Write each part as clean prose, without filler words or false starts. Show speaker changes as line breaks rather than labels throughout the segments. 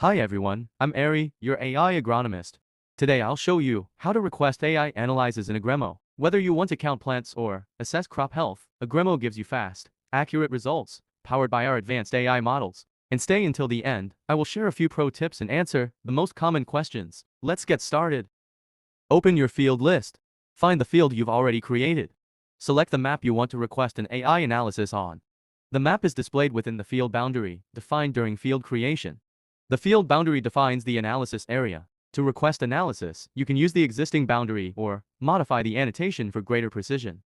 Hi everyone, I'm Ari, your AI agronomist. Today I'll show you how to request AI analyzes in Agremo. Whether you want to count plants or assess crop health, Agremo gives you fast, accurate results, powered by our advanced AI models. And stay until the end, I will share a few pro tips and answer the most common questions. Let's get started. Open your field list. Find the field you've already created. Select the map you want to request an AI analysis on. The map is displayed within the field boundary, defined during field creation. The field boundary defines the analysis area. To request analysis, you can use the existing boundary or modify the annotation for greater precision.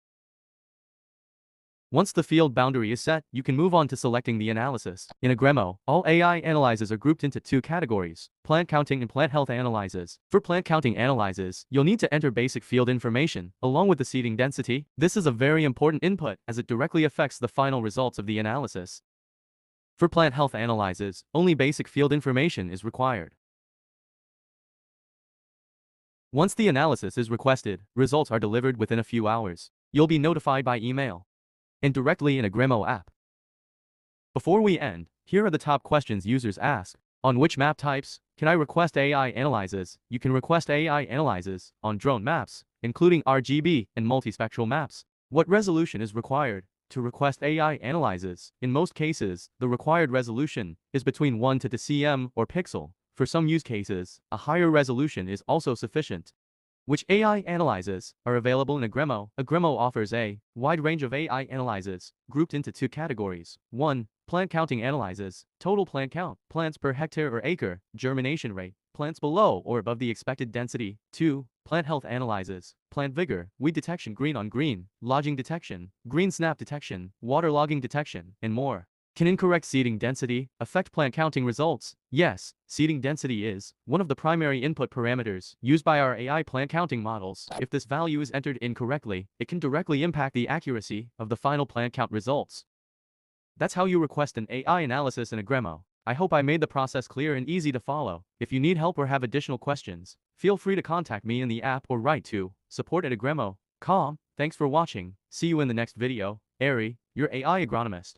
Once the field boundary is set, you can move on to selecting the analysis. In Agremo, all AI analyses are grouped into two categories: plant counting and plant health analyses. For plant counting analyses, you'll need to enter basic field information, along with the seeding density. This is a very important input as it directly affects the final results of the analysis. For plant health analyses, only basic field information is required. Once the analysis is requested, results are delivered within a few hours. You'll be notified by email and directly in Agremo app. Before we end, here are the top questions users ask. On which map types can I request AI analyses? You can request AI analyses on drone maps, including RGB and multispectral maps. What resolution is required to request AI analyses? In most cases, the required resolution is between 1 to 2 cm or pixel. For some use cases, a higher resolution is also sufficient. Which AI analyses are available in Agremo? Agremo offers a wide range of AI analyses, grouped into two categories. 1. Plant counting analyses. Total plant count, plants per hectare or acre, germination rate, plants below or above the expected density. 2. Plant health analyses. Plant vigor, weed detection, green on green, lodging detection, green snap detection, waterlogging detection, and more. Can incorrect seeding density affect plant counting results? Yes, seeding density is one of the primary input parameters used by our AI plant counting models. If this value is entered incorrectly, it can directly impact the accuracy of the final plant count results. That's how you request an AI analysis in Agremo. I hope I made the process clear and easy to follow. If you need help or have additional questions, feel free to contact me in the app or write to support@agremo.com. Thanks for watching. See you in the next video. Ari, your AI agronomist.